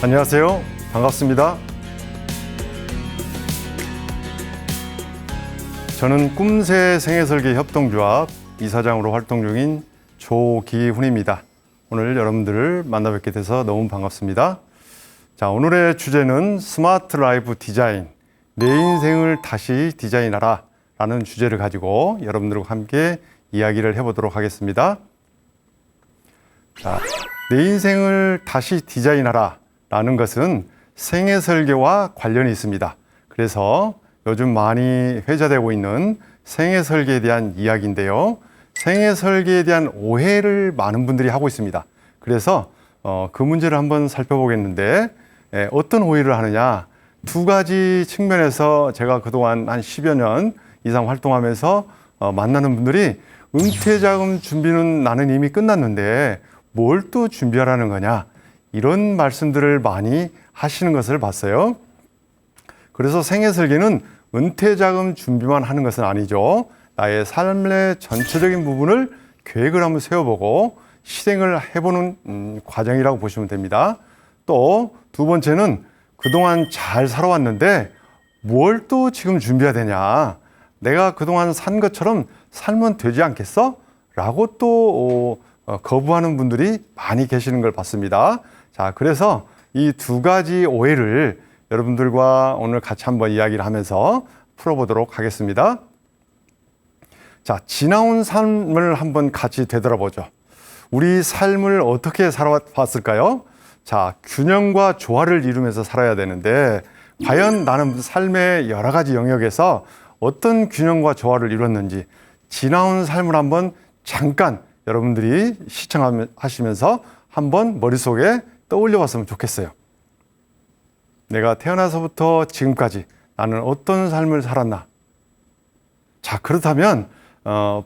안녕하세요. 반갑습니다. 저는 꿈새 생애설계 협동조합 이사장으로 활동 중인 조기훈입니다. 오늘 여러분들을 만나 뵙게 돼서 너무 반갑습니다. 자, 오늘의 주제는 스마트 라이프 디자인, 내 인생을 다시 디자인하라 라는 주제를 가지고 여러분들과 함께 이야기를 해보도록 하겠습니다. 자, 내 인생을 다시 디자인하라 라는 것은 생애설계와 관련이 있습니다. 그래서 요즘 많이 회자되고 있는 생애설계에 대한 이야기인데요. 생애설계에 대한 오해를 많은 분들이 하고 있습니다. 그래서 그 문제를 한번 살펴보겠는데 어떤 오해를 하느냐, 두 가지 측면에서 제가 그동안 한 10여 년 이상 활동하면서 만나는 분들이 은퇴자금 준비는 나는 이미 끝났는데 뭘 또 준비하라는 거냐, 이런 말씀들을 많이 하시는 것을 봤어요. 그래서 생애설계는 은퇴자금 준비만 하는 것은 아니죠. 나의 삶의 전체적인 부분을 계획을 한번 세워보고 실행을 해보는 과정이라고 보시면 됩니다. 또 두 번째는 그동안 잘 살아왔는데 뭘 또 지금 준비해야 되냐, 내가 그동안 산 것처럼 살면 되지 않겠어? 라고 또 거부하는 분들이 많이 계시는 걸 봤습니다. 자, 그래서 이 두 가지 오해를 여러분들과 오늘 같이 한번 이야기를 하면서 풀어보도록 하겠습니다. 자, 지나온 삶을 한번 같이 되돌아보죠. 우리 삶을 어떻게 살아왔을까요? 자, 균형과 조화를 이루면서 살아야 되는데 과연 나는 삶의 여러 가지 영역에서 어떤 균형과 조화를 이뤘는지 지나온 삶을 한번 잠깐 여러분들이 시청하시면서 한번 머릿속에 떠올려 봤으면 좋겠어요. 내가 태어나서부터 지금까지 나는 어떤 삶을 살았나? 자, 그렇다면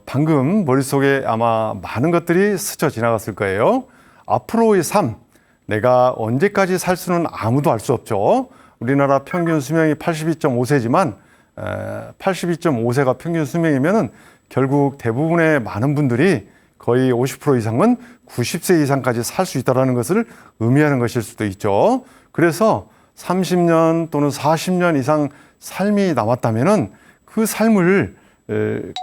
방금 머릿속에 아마 많은 것들이 스쳐 지나갔을 거예요. 앞으로의 삶, 내가 언제까지 살 수는 아무도 알 수 없죠. 우리나라 평균 수명이 82.5세지만 82.5세가 평균 수명이면은 결국 대부분의 많은 분들이 거의 50% 이상은 90세 이상까지 살 수 있다는 것을 의미하는 것일 수도 있죠. 그래서 30년 또는 40년 이상 삶이 남았다면은 그 삶을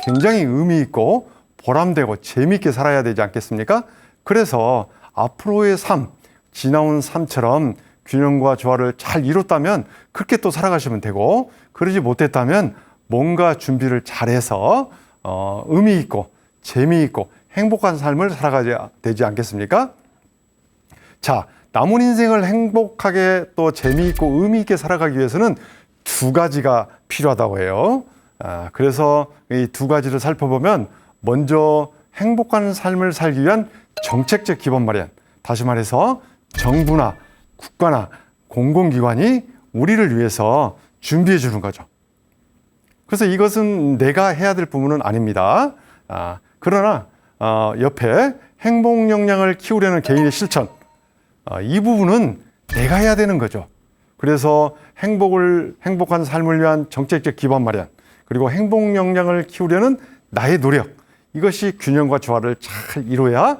굉장히 의미 있고 보람되고 재미있게 살아야 되지 않겠습니까? 그래서 앞으로의 삶, 지나온 삶처럼 균형과 조화를 잘 이뤘다면 그렇게 또 살아가시면 되고, 그러지 못했다면 뭔가 준비를 잘해서 의미 있고 재미있고 행복한 삶을 살아가야 되지 않겠습니까? 자, 남은 인생을 행복하게 또 재미있고 의미 있게 살아가기 위해서는 두 가지가 필요하다고 해요. 그래서 이 두 가지를 살펴보면, 먼저 행복한 삶을 살기 위한 정책적 기반 마련, 다시 말해서 정부나 국가나 공공기관이 우리를 위해서 준비해 주는 거죠. 그래서 이것은 내가 해야 될 부분은 아닙니다. 그러나 옆에 행복 역량을 키우려는 개인의 실천, 이 부분은 내가 해야 되는 거죠. 그래서 행복한 삶을 위한 정책적 기반 마련, 그리고 행복 역량을 키우려는 나의 노력, 이것이 균형과 조화를 잘 이루어야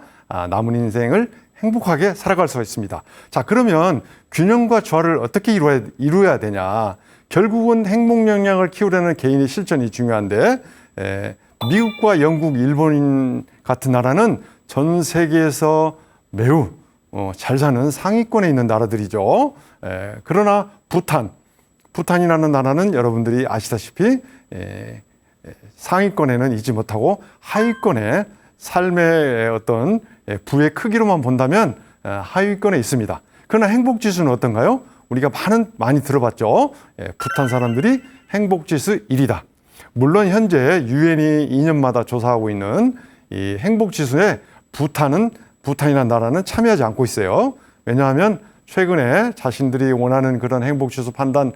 남은 인생을 행복하게 살아갈 수가 있습니다. 자, 그러면 균형과 조화를 어떻게 이루어야 되냐? 결국은 행복 역량을 키우려는 개인의 실천이 중요한데, 미국과 영국, 일본 같은 나라는 전 세계에서 매우 잘 사는 상위권에 있는 나라들이죠. 그러나 부탄이라는 나라는 여러분들이 아시다시피 상위권에는 있지 못하고 하위권에 삶의 어떤 부의 크기로만 본다면 하위권에 있습니다. 그러나 행복지수는 어떤가요? 우리가 많이 들어봤죠. 부탄 사람들이 행복지수 1위다. 물론 현재 유엔이 2년마다 조사하고 있는 이 행복지수에 부탄이라는 나라는 참여하지 않고 있어요. 왜냐하면 최근에 자신들이 원하는 그런 행복지수 판단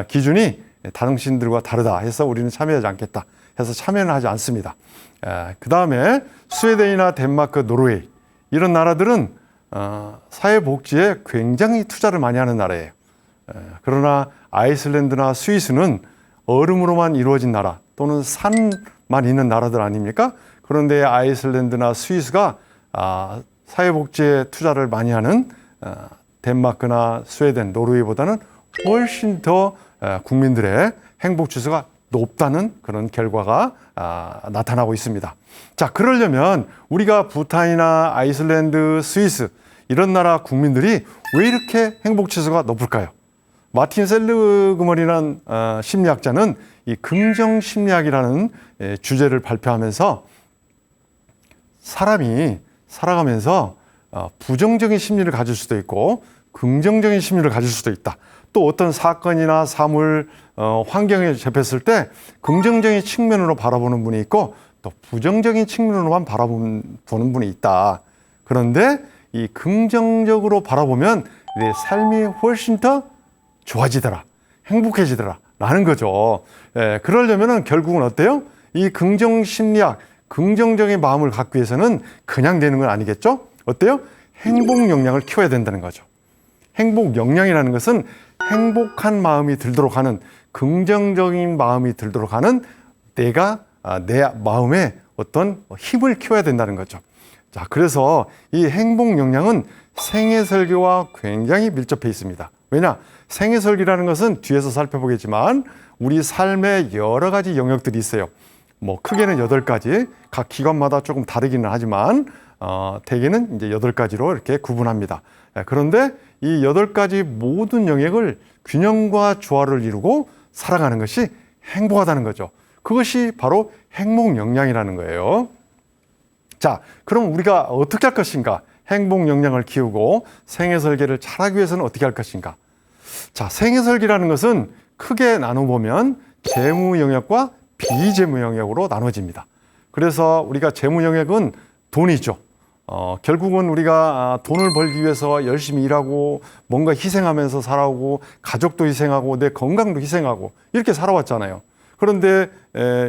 기준이 당신들과 다르다 해서 우리는 참여하지 않겠다 해서 참여는 하지 않습니다. 그 다음에 스웨덴이나 덴마크, 노르웨이, 이런 나라들은 사회복지에 굉장히 투자를 많이 하는 나라예요. 그러나 아이슬란드나 스위스는 얼음으로만 이루어진 나라 또는 산만 있는 나라들 아닙니까? 그런데 아이슬란드나 스위스가 사회복지에 투자를 많이 하는 덴마크나 스웨덴, 노르웨이보다는 훨씬 더 국민들의 행복 지수가 높다는 그런 결과가 나타나고 있습니다. 자, 그러려면 우리가 부탄이나 아이슬란드, 스위스 이런 나라 국민들이 왜 이렇게 행복 지수가 높을까요? 마틴 셀르그먼이라는 심리학자는 이 긍정 심리학이라는 주제를 발표하면서 사람이 살아가면서 부정적인 심리를 가질 수도 있고 긍정적인 심리를 가질 수도 있다. 또 어떤 사건이나 사물, 환경에 접했을 때 긍정적인 측면으로 바라보는 분이 있고 또 부정적인 측면으로만 바라보는 분이 있다. 그런데 이 긍정적으로 바라보면 내 삶이 훨씬 더 좋아지더라, 행복해지더라 라는 거죠. 그러려면 결국은 어때요? 이 긍정 심리학, 긍정적인 마음을 갖기 위해서는 그냥 되는 건 아니겠죠? 어때요? 행복 역량을 키워야 된다는 거죠. 행복 역량이라는 것은 행복한 마음이 들도록 하는, 긍정적인 마음이 들도록 하는 내 마음에 어떤 힘을 키워야 된다는 거죠. 자, 그래서 이 행복 역량은 생애 설계와 굉장히 밀접해 있습니다. 왜냐? 생애 설계라는 것은 뒤에서 살펴보겠지만 우리 삶의 여러 가지 영역들이 있어요. 뭐 크게는 8가지, 각 기관마다 조금 다르기는 하지만 대개는 이제 8가지로 이렇게 구분합니다. 그런데 이 8가지 모든 영역을 균형과 조화를 이루고 살아가는 것이 행복하다는 거죠. 그것이 바로 행복 역량이라는 거예요. 자, 그럼 우리가 어떻게 할 것인가? 행복 역량을 키우고 생애 설계를 잘하기 위해서는 어떻게 할 것인가? 자, 생애 설계라는 것은 크게 나눠보면 재무 영역과 비재무 영역으로 나눠집니다. 그래서 우리가 재무 영역은 돈이죠. 결국은 우리가 돈을 벌기 위해서 열심히 일하고 뭔가 희생하면서 살아오고 가족도 희생하고 내 건강도 희생하고 이렇게 살아왔잖아요. 그런데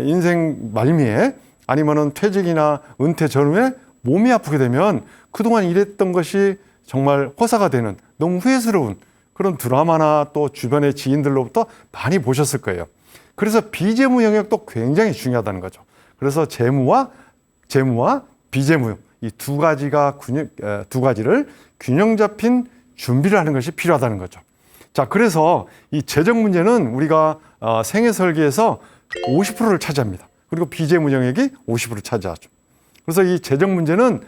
인생 말미에 아니면은 퇴직이나 은퇴 전후에 몸이 아프게 되면 그동안 일했던 것이 정말 허사가 되는 너무 후회스러운 그런 드라마나 또 주변의 지인들로부터 많이 보셨을 거예요. 그래서 비재무 영역도 굉장히 중요하다는 거죠. 그래서 재무와 비재무 이 두 가지를 균형 잡힌 준비를 하는 것이 필요하다는 거죠. 자, 그래서 이 재정 문제는 우리가 생애 설계에서 50%를 차지합니다. 그리고 비재무 영역이 50%를 차지하죠. 그래서 이 재정 문제는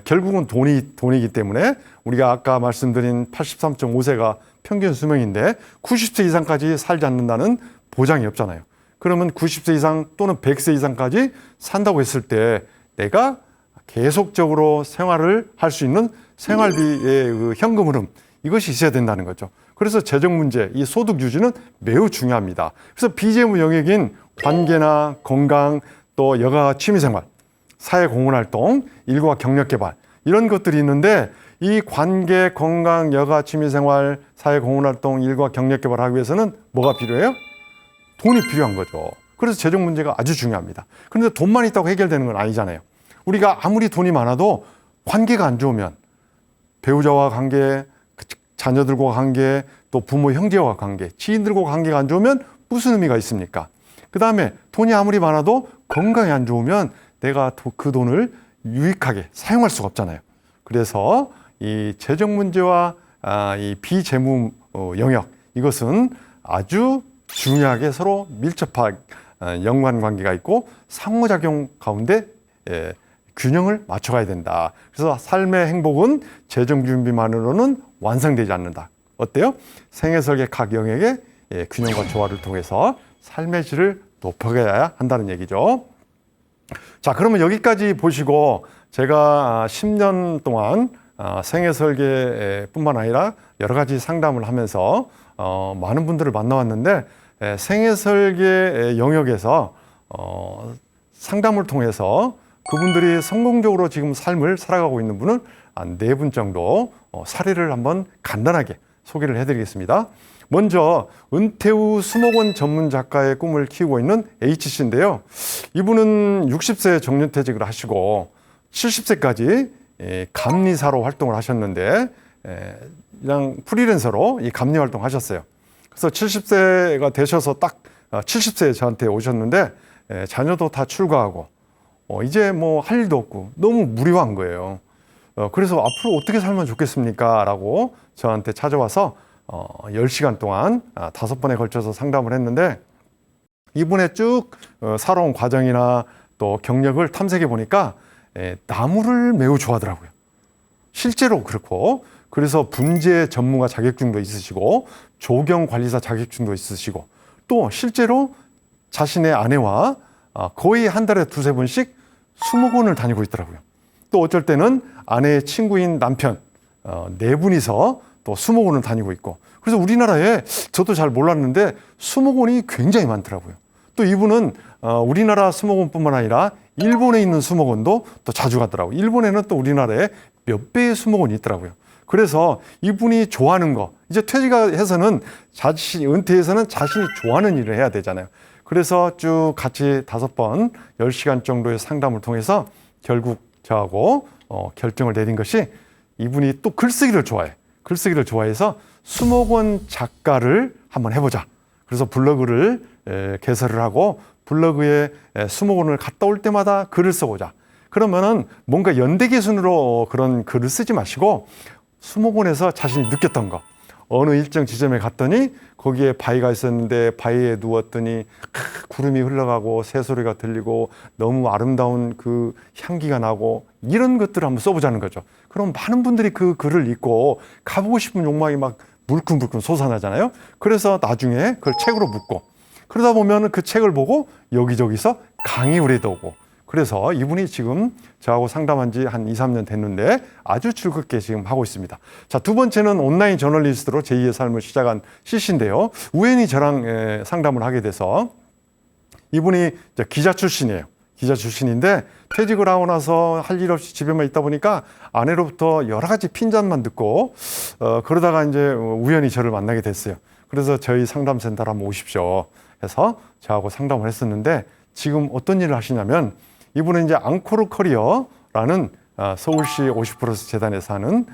결국은 돈이기 때문에 우리가 아까 말씀드린 83.5세가 평균 수명인데 90세 이상까지 살지 않는다는 보장이 없잖아요. 그러면 90세 이상 또는 100세 이상까지 산다고 했을 때 내가 계속적으로 생활을 할 수 있는 생활비의 그 현금 흐름 이것이 있어야 된다는 거죠. 그래서 재정 문제, 이 소득 유지는 매우 중요합니다. 그래서 비재무 영역인 관계나 건강, 또 여가 취미생활, 사회공헌활동, 일과 경력개발 이런 것들이 있는데 이 관계, 건강, 여가 취미생활, 사회공헌활동, 일과 경력개발을 하기 위해서는 뭐가 필요해요? 돈이 필요한 거죠. 그래서 재정 문제가 아주 중요합니다. 그런데 돈만 있다고 해결되는 건 아니잖아요. 우리가 아무리 돈이 많아도 관계가 안 좋으면 배우자와 관계, 자녀들과 관계, 또 부모 형제와 관계, 지인들과 관계가 안 좋으면 무슨 의미가 있습니까? 그 다음에 돈이 아무리 많아도 건강이 안 좋으면 내가 그 돈을 유익하게 사용할 수가 없잖아요. 그래서 이 재정 문제와 이 비재무 영역 이것은 아주 중요하게 서로 밀접한 연관관계가 있고 상호작용 가운데 균형을 맞춰가야 된다. 그래서 삶의 행복은 재정 준비만으로는 완성되지 않는다. 어때요? 생애 설계 각 영역의 균형과 조화를 통해서 삶의 질을 높여가야 한다는 얘기죠. 자, 그러면 여기까지 보시고 제가 10년 동안 생애 설계뿐만 아니라 여러 가지 상담을 하면서 많은 분들을 만나왔는데 생애 설계 영역에서 상담을 통해서 그분들이 성공적으로 지금 삶을 살아가고 있는 분은 한 4분 정도 사례를 한번 간단하게 소개를 해드리겠습니다. 먼저 은퇴 후 수목원 전문 작가의 꿈을 키우고 있는 H씨인데요. 이분은 60세에 정년퇴직을 하시고 70세까지 감리사로 활동을 하셨는데 그냥 프리랜서로 이 감리 활동 하셨어요. 그래서 70세가 되셔서 딱 70세에 저한테 오셨는데 자녀도 다 출가하고 이제 뭐 할 일도 없고 너무 무료한 거예요. 그래서 앞으로 어떻게 살면 좋겠습니까? 라고 저한테 찾아와서 10시간 동안 5번에 걸쳐서 상담을 했는데 이분의 쭉 살아온 과정이나 또 경력을 탐색해 보니까 나무를 매우 좋아하더라고요. 실제로 그렇고, 그래서 분재 전문가 자격증도 있으시고 조경 관리사 자격증도 있으시고 또 실제로 자신의 아내와 거의 한 달에 2-3번씩 수목원을 다니고 있더라고요. 또 어쩔 때는 아내의 친구인 남편 4분이서 또 수목원을 다니고 있고, 그래서 우리나라에 저도 잘 몰랐는데 수목원이 굉장히 많더라고요. 또 이분은 우리나라 수목원뿐만 아니라 일본에 있는 수목원도 또 자주 가더라고요. 일본에는 또 우리나라에 몇 배의 수목원이 있더라고요. 그래서 이분이 좋아하는 거, 이제 퇴직해서는 은퇴해서는 자신이 좋아하는 일을 해야 되잖아요. 그래서 쭉 같이 5번 10시간 정도의 상담을 통해서 결국 저하고 결정을 내린 것이, 이분이 또 글쓰기를 좋아해. 글쓰기를 좋아해서 수목원 작가를 한번 해보자. 그래서 블로그를 개설을 하고 블로그에 수목원을 갔다 올 때마다 글을 써보자. 그러면은 뭔가 연대기순으로 그런 글을 쓰지 마시고 수목원에서 자신이 느꼈던 거, 어느 일정 지점에 갔더니 거기에 바위가 있었는데 바위에 누웠더니 구름이 흘러가고 새소리가 들리고 너무 아름다운 그 향기가 나고, 이런 것들을 한번 써보자는 거죠. 그럼 많은 분들이 그 글을 읽고 가보고 싶은 욕망이 막 물컹물컹 솟아나잖아요. 그래서 나중에 그걸 책으로 묶고, 그러다 보면 그 책을 보고 여기저기서 강의를 해오고, 그래서 이분이 지금 저하고 상담한 지 한 2-3년 됐는데 아주 즐겁게 지금 하고 있습니다. 자, 2번째는 온라인 저널리스트로 제2의 삶을 시작한 CC인데요. 우연히 저랑 상담을 하게 돼서, 이분이 기자 출신이에요. 기자 출신인데 퇴직을 하고 나서 할 일 없이 집에만 있다 보니까 아내로부터 여러 가지 핀잔만 듣고 그러다가 이제 우연히 저를 만나게 됐어요. 그래서 저희 상담센터로 한번 오십시오 해서 저하고 상담을 했었는데, 지금 어떤 일을 하시냐면 이분은 이제 앙코르 커리어라는 서울시 50+ 재단에서 하는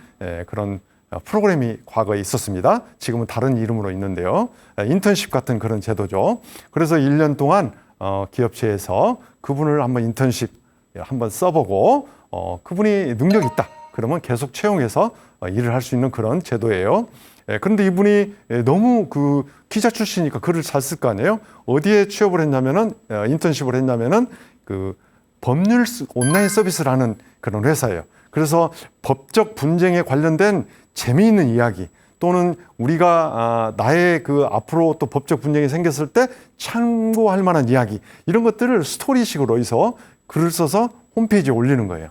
그런 프로그램이 과거에 있었습니다. 지금은 다른 이름으로 있는데요. 인턴십 같은 그런 제도죠. 그래서 1년 동안 기업체에서 그분을 한번 인턴십 한번 써보고 그분이 능력이 있다 그러면 계속 채용해서 일을 할 수 있는 그런 제도예요. 그런데 이분이 너무 그 기자 출신이니까 글을 잘 쓸 거 아니에요. 어디에 취업을 했냐면은 인턴십을 했냐면은 그 법률 온라인 서비스라는 그런 회사예요. 그래서 법적 분쟁에 관련된 재미있는 이야기, 또는 우리가 나의 그 앞으로 또 법적 분쟁이 생겼을 때 참고할 만한 이야기, 이런 것들을 스토리식으로 해서 글을 써서 홈페이지에 올리는 거예요.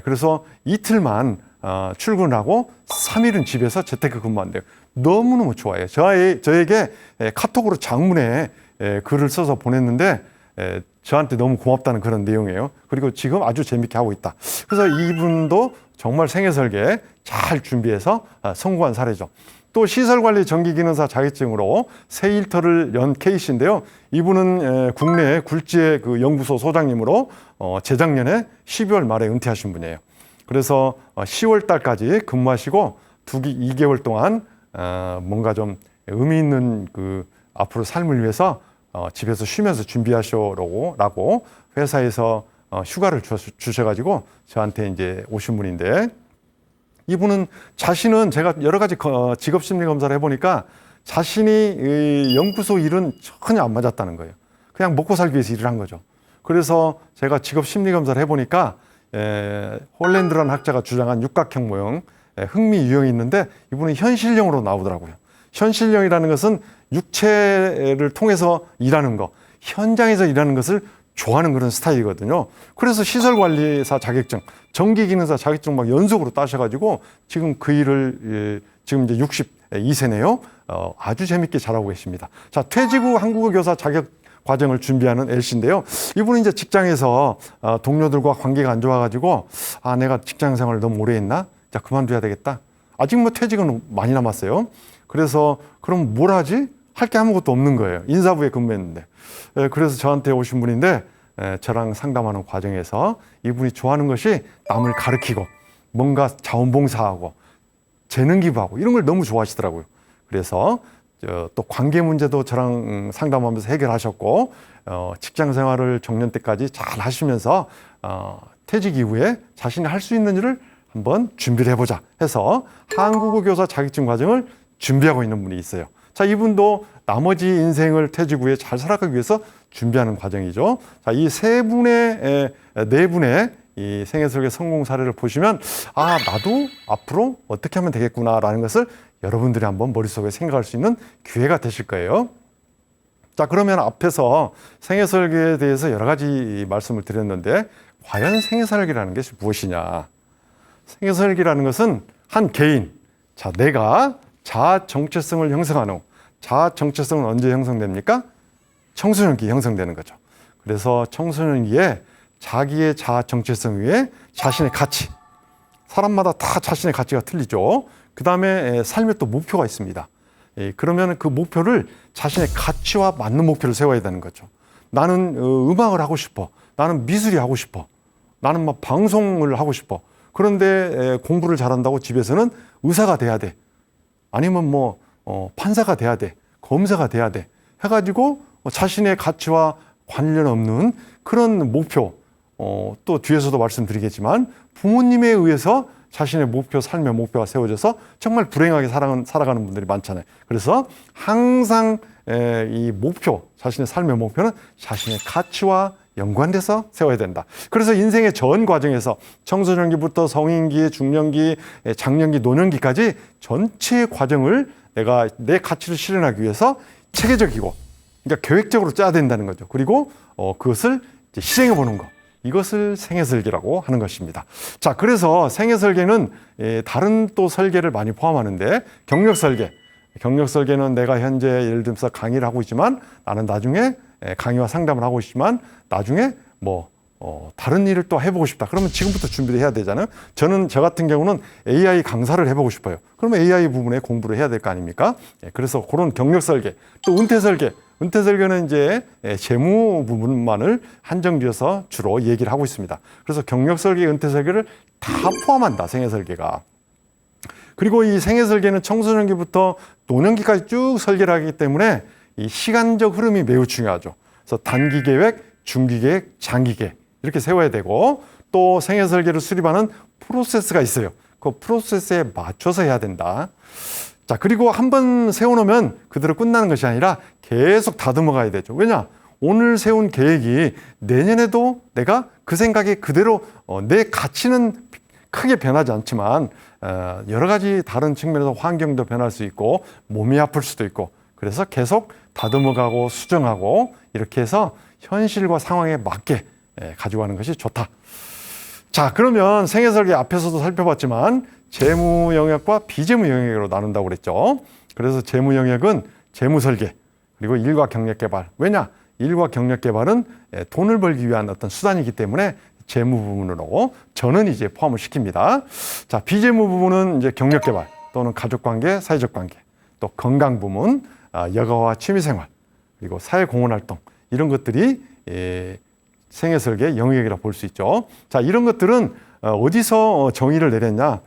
그래서 이틀만 출근하고 3일은 집에서 재테크 근무한대요. 너무너무 좋아해요. 저에게 카톡으로 장문에 글을 써서 보냈는데 저한테 너무 고맙다는 그런 내용이에요. 그리고 지금 아주 재밌게 하고 있다. 그래서 이분도 정말 생애 설계 잘 준비해서 성공한 사례죠. 또 시설관리 전기기능사 자격증으로 새 일터를 연 케이스인데요. 이분은 국내 굴지의 그 연구소 소장님으로 재작년에 12월 말에 은퇴하신 분이에요. 그래서 10월 달까지 근무하시고 2개월 동안 뭔가 좀 의미 있는 그 앞으로 삶을 위해서 집에서 쉬면서 준비하시라고 회사에서 휴가를 주셔가지고 저한테 이제 오신 분인데, 이분은 자신은 제가 여러 가지 직업 심리 검사를 해보니까 자신이 연구소 일은 전혀 안 맞았다는 거예요. 그냥 먹고 살기 위해서 일을 한 거죠. 그래서 제가 직업 심리 검사를 해보니까 홀랜드라는 학자가 주장한 육각형 모형, 흥미 유형이 있는데 이분은 현실형으로 나오더라고요. 현실형이라는 것은 육체를 통해서 일하는 거, 현장에서 일하는 것을 좋아하는 그런 스타일이거든요. 그래서 시설관리사 자격증, 전기기능사 자격증 막 연속으로 따셔가지고 지금 그 일을 지금 이제 62세네요. 아주 재밌게 잘하고 계십니다. 자, 퇴직 후 한국어 교사 자격 과정을 준비하는 L씨인데요. 이분은 이제 직장에서 동료들과 관계가 안 좋아가지고 내가 직장 생활을 너무 오래 했나? 자, 그만둬야 되겠다. 아직 뭐 퇴직은 많이 남았어요. 그래서 그럼 뭘 하지? 할 게 아무것도 없는 거예요. 인사부에 근무했는데. 그래서 저한테 오신 분인데 저랑 상담하는 과정에서 이분이 좋아하는 것이 남을 가르치고 뭔가 자원봉사하고 재능 기부하고 이런 걸 너무 좋아하시더라고요. 그래서 또 관계 문제도 저랑 상담하면서 해결하셨고 직장 생활을 정년 때까지 잘 하시면서 퇴직 이후에 자신이 할 수 있는 일을 한번 준비를 해보자 해서 한국어 교사 자격증 과정을 준비하고 있는 분이 있어요. 자, 이분도 나머지 인생을 퇴직 후에 잘 살아가기 위해서 준비하는 과정이죠. 자, 이 네 분의 이 생애설계 성공 사례를 보시면 나도 앞으로 어떻게 하면 되겠구나라는 것을 여러분들이 한번 머릿속에 생각할 수 있는 기회가 되실 거예요. 자, 그러면 앞에서 생애설계에 대해서 여러 가지 말씀을 드렸는데 과연 생애설계라는 것이 무엇이냐? 생애설계라는 것은 한 개인, 자, 내가 자아 정체성을 형성하는 후, 자아 정체성은 언제 형성됩니까? 청소년기에 형성되는 거죠. 그래서 청소년기에 자기의 자아 정체성 위에 자신의 가치, 사람마다 다 자신의 가치가 틀리죠. 그 다음에 삶의 또 목표가 있습니다. 그러면 그 목표를 자신의 가치와 맞는 목표를 세워야 되는 거죠. 나는 음악을 하고 싶어. 나는 미술이 하고 싶어. 나는 막 방송을 하고 싶어. 그런데 공부를 잘한다고 집에서는 의사가 돼야 돼. 아니면 판사가 돼야 돼. 검사가 돼야 돼. 해가지고 자신의 가치와 관련 없는 그런 목표, 또 뒤에서도 말씀드리겠지만 부모님에 의해서 자신의 목표, 삶의 목표가 세워져서 정말 불행하게 살아가는 분들이 많잖아요. 그래서 항상 이 목표, 자신의 삶의 목표는 자신의 가치와 연관돼서 세워야 된다. 그래서 인생의 전 과정에서 청소년기부터 성인기, 중년기, 장년기, 노년기까지 전체 과정을 내가 내 가치를 실현하기 위해서 체계적이고, 그러니까 계획적으로 짜야 된다는 거죠. 그리고 그것을 이제 실행해 보는 것. 이것을 생애설계라고 하는 것입니다. 자, 그래서 생애설계는 다른 또 설계를 많이 포함하는데 경력설계. 경력설계는 내가 현재 예를 들면서 강의를 하고 있지만 나는 나중에 강의와 상담을 하고 있지만 나중에 다른 일을 또 해보고 싶다. 그러면 지금부터 준비를 해야 되잖아요. 저 같은 경우는 AI 강사를 해보고 싶어요. 그러면 AI 부분에 공부를 해야 될 거 아닙니까? 그래서 그런 경력설계, 또 은퇴설계. 은퇴설계는 이제 재무 부분만을 한정지어서 주로 얘기를 하고 있습니다. 그래서 경력설계, 은퇴설계를 다 포함한다, 생애설계가. 그리고 이 생애설계는 청소년기부터 노년기까지 쭉 설계를 하기 때문에 이 시간적 흐름이 매우 중요하죠. 그래서 단기 계획, 중기 계획, 장기 계획 이렇게 세워야 되고, 또 생애설계를 수립하는 프로세스가 있어요. 그 프로세스에 맞춰서 해야 된다. 자, 그리고 한번 세워놓으면 그대로 끝나는 것이 아니라 계속 다듬어 가야 되죠. 왜냐? 오늘 세운 계획이 내년에도 내가 그 생각이 그대로 내 가치는 크게 변하지 않지만 여러 가지 다른 측면에서 환경도 변할 수 있고 몸이 아플 수도 있고, 그래서 계속 다듬어 가고 수정하고 이렇게 해서 현실과 상황에 맞게 가져가는 것이 좋다. 자, 그러면 생애설계 앞에서도 살펴봤지만 재무 영역과 비재무 영역으로 나눈다고 그랬죠. 그래서 재무 영역은 재무설계, 그리고 일과 경력 개발. 왜냐? 일과 경력 개발은 돈을 벌기 위한 어떤 수단이기 때문에 재무 부분으로 저는 이제 포함을 시킵니다. 자, 비재무 부분은 이제 경력 개발 또는 가족 관계, 사회적 관계, 또 건강 부문, 여가와 취미 생활, 그리고 사회 공헌 활동, 이런 것들이 생애설계 영역이라 볼 수 있죠. 자, 이런 것들은 어디서 정의를 내렸냐?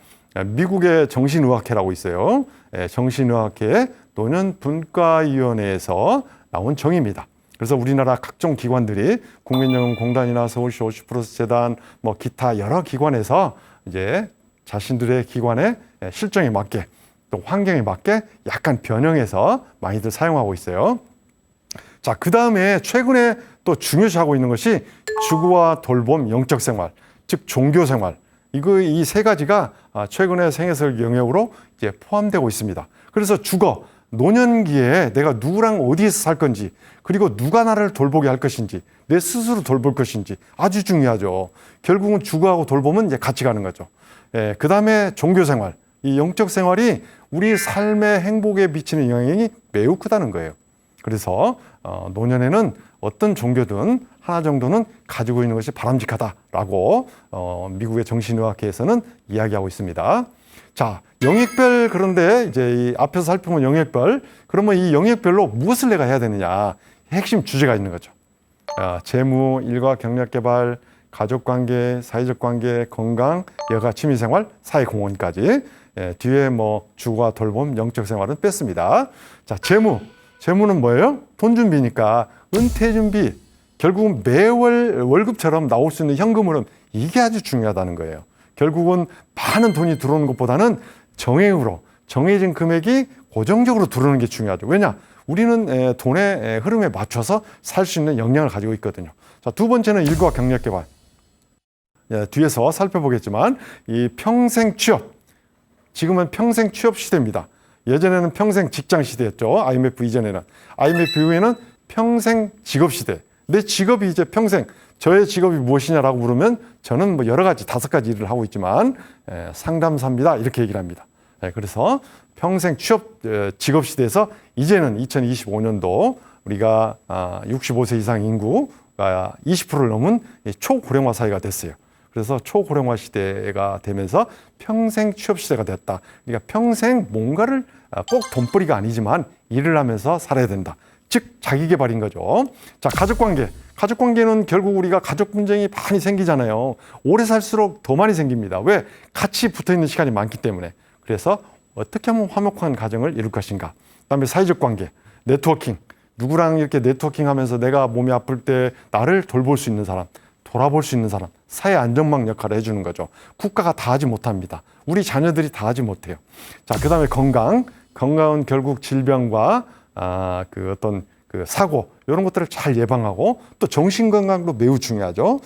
미국의 정신의학회라고 있어요. 정신의학회 노년분과위원회에서 나온 정의입니다. 그래서 우리나라 각종 기관들이 국민연금공단이나 서울시 오시프로스 재단, 기타 여러 기관에서 이제 자신들의 기관의 실정에 맞게 또 환경에 맞게 약간 변형해서 많이들 사용하고 있어요. 자, 그 다음에 최근에 또 중요시하고 있는 것이 주거와 돌봄, 영적 생활, 즉 종교 생활. 이 세 가지가 최근에 생애설계 영역으로 이제 포함되고 있습니다. 그래서 주거, 노년기에 내가 누구랑 어디에서 살 건지, 그리고 누가 나를 돌보게 할 것인지, 내 스스로 돌볼 것인지 아주 중요하죠. 결국은 주거하고 돌봄은 이제 같이 가는 거죠. 그 다음에 종교 생활, 이 영적 생활이 우리 삶의 행복에 미치는 영향이 매우 크다는 거예요. 그래서 노년에는 어떤 종교든 하나 정도는 가지고 있는 것이 바람직하다라고 미국의 정신의학회에서는 이야기하고 있습니다. 자, 영역별, 그런데 이제 이 앞에서 살펴본 영역별, 그러면 이 영역별로 무엇을 내가 해야 되느냐? 핵심 주제가 있는 거죠. 재무, 일과 경력 개발, 가족 관계, 사회적 관계, 건강, 여가, 취미 생활, 사회 공헌까지. 뒤에 주거와 돌봄, 영적 생활은 뺐습니다. 자, 재무는 뭐예요? 돈 준비니까 은퇴 준비, 결국은 매월 월급처럼 나올 수 있는 현금 흐름, 이게 아주 중요하다는 거예요. 결국은 많은 돈이 들어오는 것보다는 정액으로 정해진 금액이 고정적으로 들어오는 게 중요하죠. 왜냐? 우리는 돈의 흐름에 맞춰서 살 수 있는 역량을 가지고 있거든요. 자, 두 번째는 일과 경력 개발. 뒤에서 살펴보겠지만 이 평생 취업. 지금은 평생 취업 시대입니다. 예전에는 평생 직장 시대였죠. IMF 이전에는. IMF 이후에는 평생 직업 시대. 내 직업이 이제 평생, 저의 직업이 무엇이냐라고 물으면 저는 뭐 여러 가지, 5가지 일을 하고 있지만 상담사입니다. 이렇게 얘기를 합니다. 그래서 평생 취업 직업 시대에서 이제는 2025년도 우리가 65세 이상 인구가 20%를 넘은 초고령화 사회가 됐어요. 그래서 초고령화 시대가 되면서 평생 취업 시대가 됐다. 그러니까 평생 뭔가를 꼭 돈벌이가 아니지만 일을 하면서 살아야 된다. 즉 자기 개발인 거죠. 자, 가족관계. 가족관계는 결국 우리가 가족 분쟁이 많이 생기잖아요. 오래 살수록 더 많이 생깁니다. 왜? 같이 붙어있는 시간이 많기 때문에. 그래서 어떻게 하면 화목한 가정을 이룰 것인가. 그다음에 사회적 관계, 네트워킹. 누구랑 이렇게 네트워킹하면서 내가 몸이 아플 때 나를 돌볼 수 있는 사람, 돌아볼 수 있는 사람, 사회 안전망 역할을 해주는 거죠. 국가가 다 하지 못합니다. 우리 자녀들이 다 하지 못해요. 자, 그다음에 건강. 건강은 결국 질병과 그 사고 이런 것들을 잘 예방하고 또 정신 건강도 매우 중요하죠.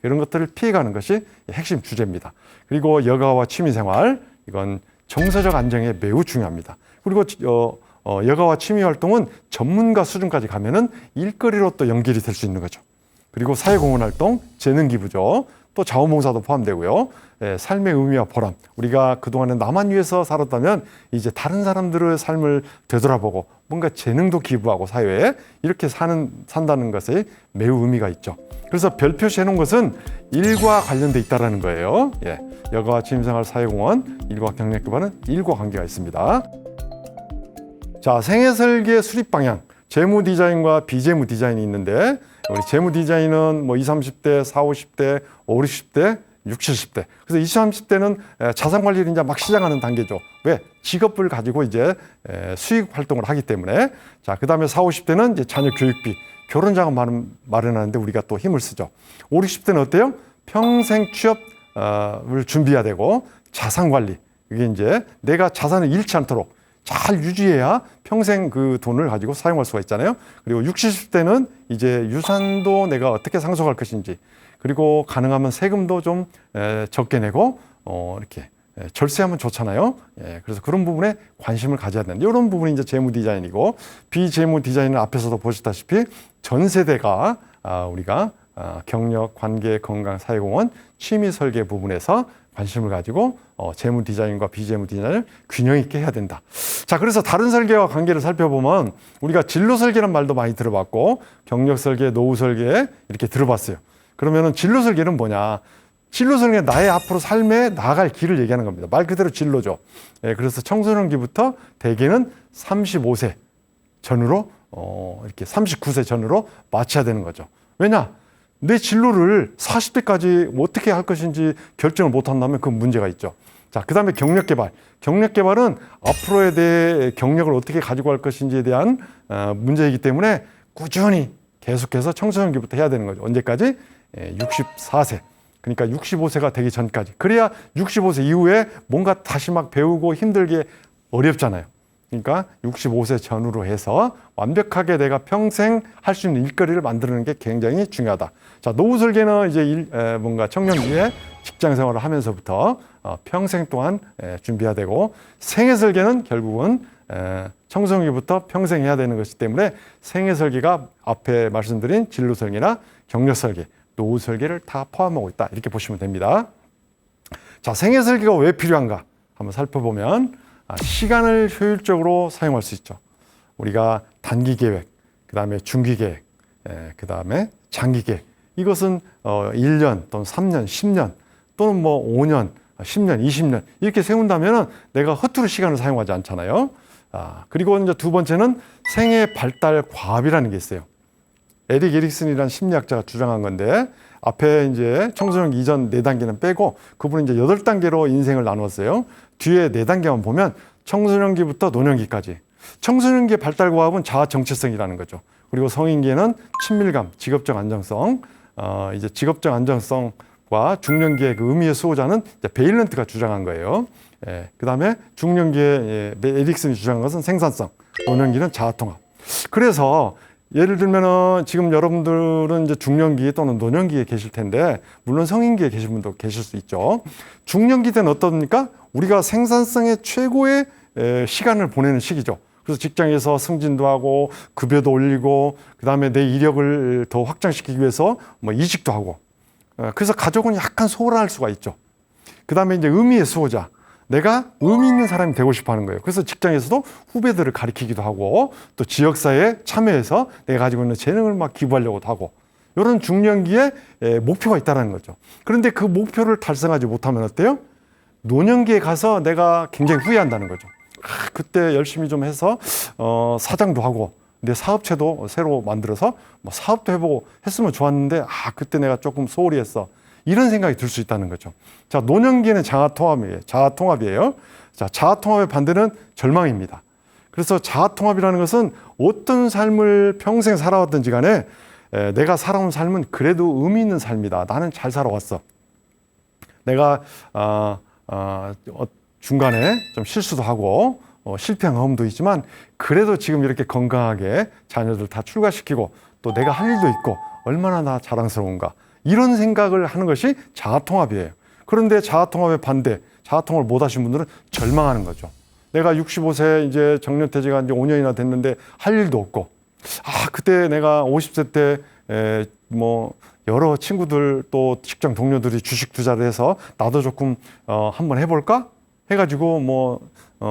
이런 것들을 피해가는 것이 핵심 주제입니다. 그리고 여가와 취미생활 이건 정서적 안정에 매우 중요합니다. 그리고 여가와 취미 활동은 전문가 수준까지 가면은 일거리로 또 연결이 될 수 있는 거죠. 그리고 사회공헌 활동, 재능기부죠. 또 자원봉사도 포함되고요. 삶의 의미와 보람. 우리가 그동안에 나만 위해서 살았다면 이제 다른 사람들의 삶을 되돌아보고 뭔가 재능도 기부하고 사회에 이렇게 산다는 것에 매우 의미가 있죠. 그래서 별 표시해 놓은 것은 일과 관련돼 있다는 거예요. 여가와 취미생활 사회공헌, 일과 경력 개발은 일과 관계가 있습니다. 자, 생애설계 수립 방향. 재무 디자인과 비재무 디자인이 있는데 우리 재무 디자인은 뭐 20, 30대, 40, 50대, 50, 60대, 60, 70대. 그래서 20, 30대는 자산 관리를 이제 막 시작하는 단계죠. 왜? 직업을 가지고 이제 수익 활동을 하기 때문에. 자, 그다음에 40, 50대는 이제 자녀 교육비, 결혼 자금 마련하는데 우리가 또 힘을 쓰죠. 50, 60대는 어때요? 평생 취업을 준비해야 되고 자산 관리. 이게 이제 내가 자산을 잃지 않도록 잘 유지해야 평생 그 돈을 가지고 사용할 수가 있잖아요. 그리고 60, 70대는 이제 유산도 내가 어떻게 상속할 것인지, 그리고 가능하면 세금도 좀 적게 내고 이렇게 절세하면 좋잖아요. 그래서 그런 부분에 관심을 가져야 되는 이런 부분이 이제 재무 디자인이고, 비재무 디자인은 앞에서도 보셨다시피 전 세대가 우리가 경력, 관계, 건강, 사회공헌, 취미 설계 부분에서 관심을 가지고 재무 디자인과 비재무 디자인을 균형 있게 해야 된다. 자, 그래서 다른 설계와 관계를 살펴보면 우리가 진로 설계라는 말도 많이 들어봤고 경력 설계, 노후 설계 이렇게 들어봤어요. 그러면은 진로 설계는 뭐냐? 진로 설계는 나의 앞으로 삶에 나아갈 길을 얘기하는 겁니다. 말 그대로 진로죠. 그래서 청소년기부터 대개는 35세 전후로 이렇게 39세 전후로 마쳐야 되는 거죠. 왜냐? 내 진로를 40대까지 어떻게 할 것인지 결정을 못 한다면 그건 문제가 있죠. 자, 그 다음에 경력 개발. 경력 개발은 앞으로에 대해 경력을 어떻게 가지고 갈 것인지에 대한 문제이기 때문에 꾸준히 계속해서 청소년기부터 해야 되는 거죠. 언제까지? 64세. 그러니까 65세가 되기 전까지. 그래야 65세 이후에 뭔가 다시 막 배우고 힘들게 어렵잖아요. 그러니까 65세 전후로 해서 완벽하게 내가 평생 할 수 있는 일거리를 만드는 게 굉장히 중요하다. 자, 노후 설계는 이제 뭔가 청년기에 직장 생활을 하면서부터 평생 동안 준비해야 되고, 생애 설계는 결국은 청소년기부터 평생 해야 되는 것이기 때문에 생애 설계가 앞에 말씀드린 진로 설계나 경력 설계, 노후 설계를 다 포함하고 있다. 이렇게 보시면 됩니다. 자, 생애 설계가 왜 필요한가 한번 살펴보면 시간을 효율적으로 사용할 수 있죠. 우리가 단기 계획, 그 다음에 중기 계획, 그 다음에 장기 계획. 이것은 1년 또는 3년, 10년 또는 뭐 5년, 10년, 20년 이렇게 세운다면 내가 허투루 시간을 사용하지 않잖아요. 그리고 이제 두 번째는 생애 발달 과업이라는 게 있어요. 에릭 에릭슨이라는 심리학자가 주장한 건데, 앞에 이제 청소년 이전 4단계는 빼고 그분은 이제 8단계로 인생을 나눴어요. 뒤에 4단계만 보면 청소년기부터 노년기까지. 청소년기의 발달 과업은 자아 정체성이라는 거죠. 그리고 성인기에는 친밀감, 직업적 안정성. 이제 직업적 안정성 과 중년기의 그 의미의 수호자는 베일런트가 주장한 거예요. 그 다음에 중년기에 에릭슨이 주장한 것은 생산성, 노년기는 자아통합. 그래서 예를 들면은 지금 여러분들은 이제 중년기 또는 노년기에 계실 텐데, 물론 성인기에 계신 분도 계실 수 있죠. 중년기 때는 어떻습니까? 우리가 생산성의 최고의 시간을 보내는 시기죠. 그래서 직장에서 승진도 하고 급여도 올리고 그다음에 내 이력을 더 확장시키기 위해서 뭐 이직도 하고, 그래서 가족은 약간 소홀할 수가 있죠. 그다음에 이제 의미의 수호자, 내가 의미 있는 사람이 되고 싶어 하는 거예요. 그래서 직장에서도 후배들을 가리키기도 하고 또 지역사회에 참여해서 내가 가지고 있는 재능을 막 기부하려고도 하고, 이런 중년기에 목표가 있다는 거죠. 그런데 그 목표를 달성하지 못하면 어때요? 노년기에 가서 내가 굉장히 후회한다는 거죠. 그때 열심히 좀 해서 사장도 하고 내 사업체도 새로 만들어서 뭐 사업도 해보고 했으면 좋았는데 그때 내가 조금 소홀히 했어, 이런 생각이 들 수 있다는 거죠. 자, 노년기에는 자아통합이에요. 자, 자아통합의 반대는 절망입니다. 그래서 자아통합이라는 것은 어떤 삶을 평생 살아왔든지 간에 내가 살아온 삶은 그래도 의미 있는 삶이다. 나는 잘 살아왔어. 내가 중간에 좀 실수도 하고 실패한 경험도 있지만 그래도 지금 이렇게 건강하게 자녀들 다 출가시키고 또 내가 할 일도 있고 얼마나 나 자랑스러운가, 이런 생각을 하는 것이 자아통합이에요. 그런데 자아통합의 반대, 자아통합을 못 하신 분들은 절망하는 거죠. 내가 65세 이제 정년퇴직한 지 5년이나 됐는데 할 일도 없고, 그때 내가 50세 때 뭐 여러 친구들 또 직장 동료들이 주식 투자를 해서 나도 조금 한번 해볼까 해가지고 뭐